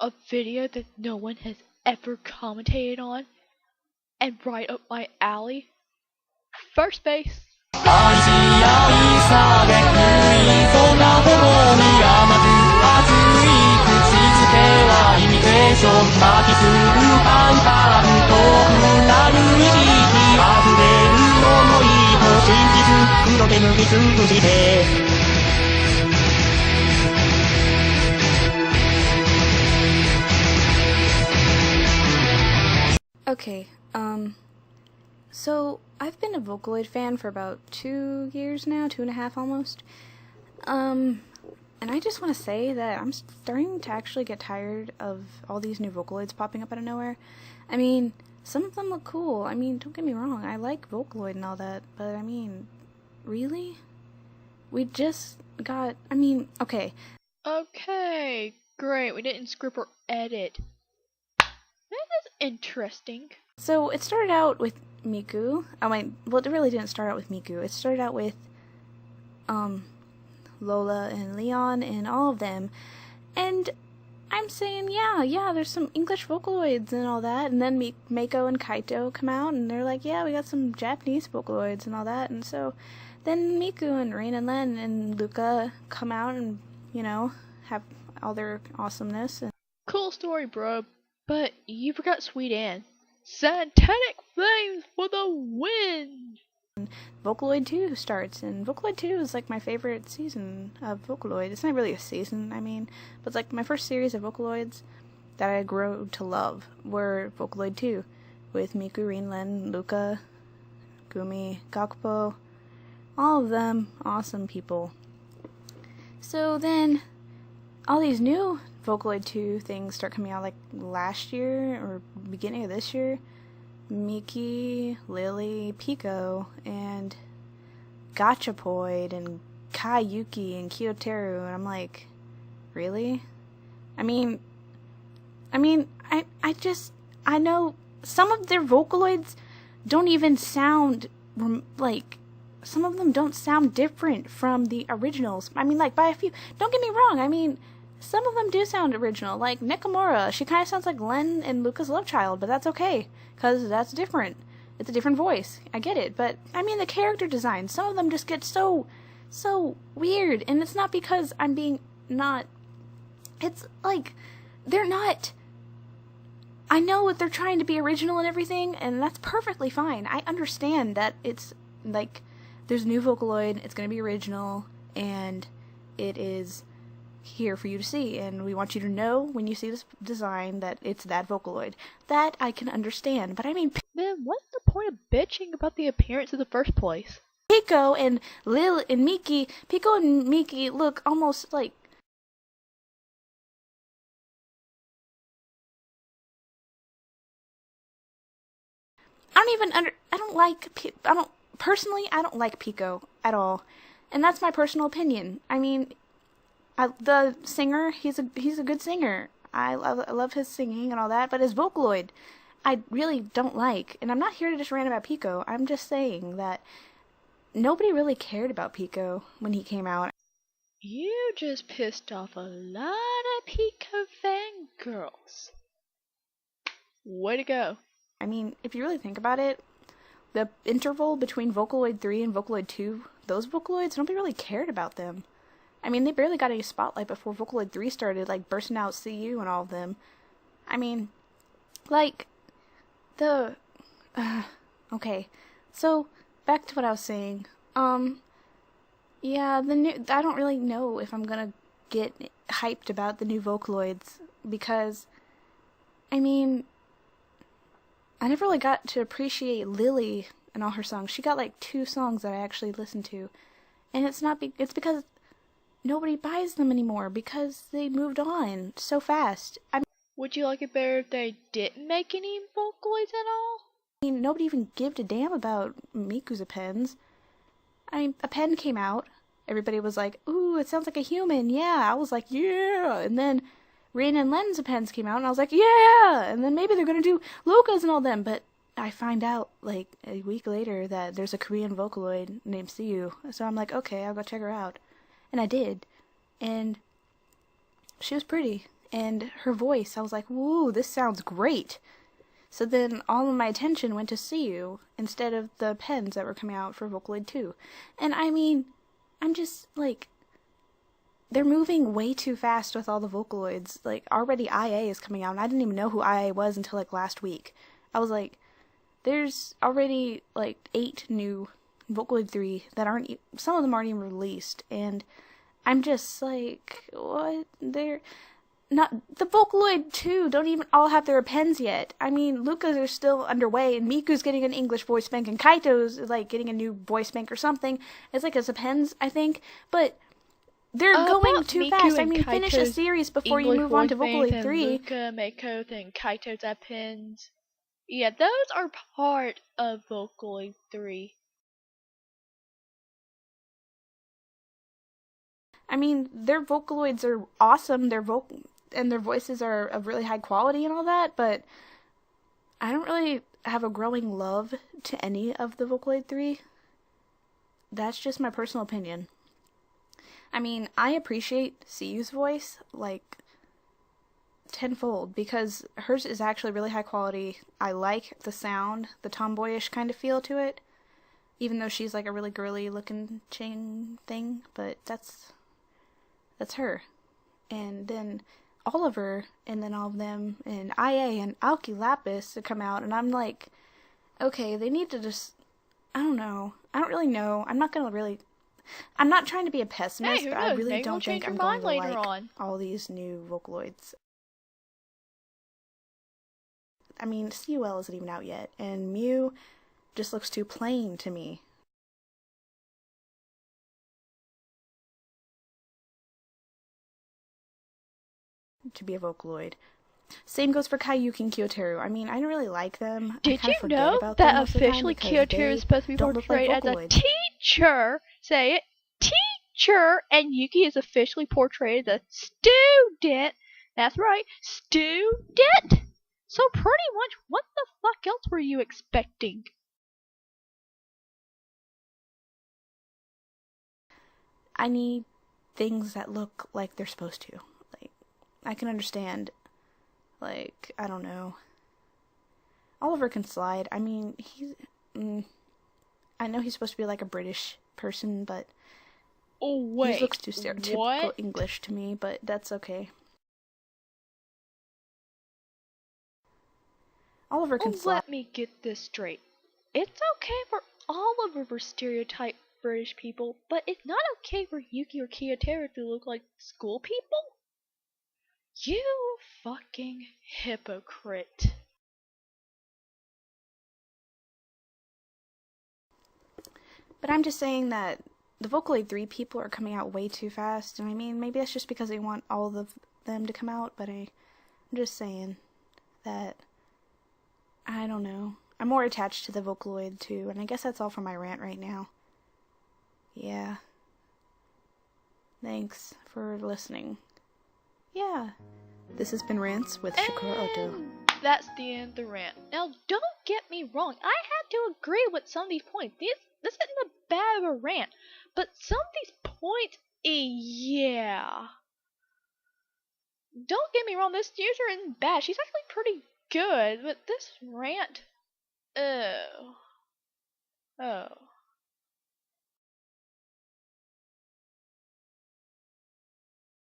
A video that no one has ever commentated on, and right up my alley. First base. 愛し合いさで降りそうなほどに甘く熱い口づけはイミテーション巻きするパンパン遠くなる意識溢れる想いと真実黒手塗りつぶして Okay, so I've been a Vocaloid fan for about 2 years now, 2.5 almost. And I just want to say that I'm starting to actually get tired of all these new Vocaloids popping up out of nowhere. I mean, some of them look cool. I mean, don't get me wrong, I like Vocaloid and all that, but I mean, really? We just got, I mean, okay. Okay, great, we didn't script or edit. That is interesting. So it started out with Miku. Well, it really didn't start out with Miku. It started out with Lola and Leon and all of them. And I'm saying, yeah, there's some English Vocaloids and all that. And then Meiko and Kaito come out and they're like, yeah, we got some Japanese Vocaloids and all that. And so then Miku and Rain and Len and Luca come out and, you know, have all their awesomeness. Cool story, bro. But you forgot Sweet Anne. Satanic Flames for the win! And Vocaloid 2 starts, and Vocaloid 2 is like my favorite season of Vocaloid. It's not really a season, I mean, but it's like my first series of Vocaloids that I grew to love were Vocaloid 2, with Miku, Rin, Len, Luca, Gumi, Gakupo, all of them awesome people. So then, all these new Vocaloid 2 things start coming out like last year or beginning of this year. Miki, Lily, Piko, and Gachapoid, and Kaiyuki, and Kyoteru, and I'm like, really? I know some of their Vocaloids don't even sound like, some of them don't sound different from the originals. I mean, like, by a few, don't get me wrong, I mean, some of them do sound original, like Nekomura. She kind of sounds like Len and Luca's love child, but that's okay, because that's different. It's a different voice. I get it, but, I mean, the character design, some of them just get so weird, and it's not because I'm being not, it's like, they're not, I know that they're trying to be original and everything, and that's perfectly fine. I understand that it's, like, there's a new Vocaloid, it's gonna be original, and it is here for you to see, and we want you to know when you see this design that it's that Vocaloid. That I can understand, but I mean, then what's the point of bitching about the appearance in the first place? Piko and Lil and Miki, Piko and Miki look almost like, personally, I don't like Piko at all, and that's my personal opinion. I mean, the singer, he's a good singer. I love his singing and all that, but his Vocaloid, I really don't like. And I'm not here to just rant about Piko. I'm just saying that nobody really cared about Piko when he came out. You just pissed off a lot of Piko fangirls. Way to go. I mean, if you really think about it, the interval between Vocaloid 3 and Vocaloid 2, those Vocaloids, nobody really cared about them. I mean, they barely got any spotlight before Vocaloid 3 started, like, bursting out CU and all of them. I mean, like, okay, so, back to what I was saying. Yeah, I don't really know if I'm gonna get hyped about the new Vocaloids, because, I mean, I never really got to appreciate Lily and all her songs. She got, like, 2 songs that I actually listened to, and it's because nobody buys them anymore because they moved on so fast. Would you like it better if they didn't make any Vocaloids at all? I mean, nobody even gave a damn about Miku's Appends. I mean, Append came out. Everybody was like, ooh, it sounds like a human. Yeah. I was like, yeah. And then Rain and Len's Appends came out, and I was like, yeah. And then maybe they're going to do Luca's and all them. But I find out, like, a week later that there's a Korean Vocaloid named Siu. So I'm like, okay, I'll go check her out. And I did, and she was pretty, and her voice, I was like, woo, this sounds great. So then all of my attention went to Siu instead of the pens that were coming out for Vocaloid 2. And I mean, I'm just like, they're moving way too fast with all the Vocaloids. Like, already IA is coming out, and I didn't even know who IA was until like last week. I was like, there's already like 8 new Vocaloid 3 that aren't, some of them aren't even released, and I'm just like, what? They're not, the Vocaloid 2 don't even all have their pens yet. I mean, Luca's are still underway, and Miku's getting an English voice bank, and Kaito's like getting a new voice bank or something. It's like a pens, I think, but they're going too fast. I mean, finish a series before you move on to Vocaloid 3. Luca, Mako, and Kaito's at pens. Yeah, those are part of Vocaloid 3. I mean, their Vocaloids are awesome. And their voices are of really high quality and all that, but I don't really have a growing love to any of the Vocaloid 3. That's just my personal opinion. I mean, I appreciate Siu's voice, like, tenfold, because hers is actually really high quality. I like the sound, the tomboyish kind of feel to it, even though she's like a really girly looking chain thing, but that's her. And then Oliver, and then all of them, and IA and Alki Lapis to come out, and I'm like, okay, they need to just, I don't know. I don't really know. I'm not trying to be a pessimist, hey, but I really Maybe don't we'll think I'm going to like on. all these new Vocaloids. I mean, CUL isn't even out yet, and Mew just looks too plain to me. To be a Vocaloid. Same goes for Kayuki and Kyoteru. I mean, I don't really like them. Did you know that officially Kyoteru is supposed to be portrayed as a teacher? Say it, teacher, and Yuki is officially portrayed as a student. That's right, student. So pretty much, what the fuck else were you expecting? I need things that look like they're supposed to. Like, I can understand, like, I don't know. Oliver can slide. I mean, I know he's supposed to be like a British person, but oh wait, he looks too stereotypical English to me, but that's okay. Oliver can slide. Let me get this straight. It's okay for Oliver to stereotype British people, but it's not okay for Yuki or Kyoteru to look like school people? You fucking hypocrite. But I'm just saying that the Vocaloid 3 people are coming out way too fast, and I mean, maybe that's just because they want all of them to come out, but I'm just saying that, I don't know. I'm more attached to the Vocaloid 2, and I guess that's all for my rant right now. Yeah. Thanks for listening. Yeah. This has been Rants with Shakura Oto. That's the end of the rant. Now, don't get me wrong. I had to agree with some of these points. This isn't a bad of a rant, but some of these points, yeah. Don't get me wrong. This user isn't bad. She's actually pretty good, but this rant, oh.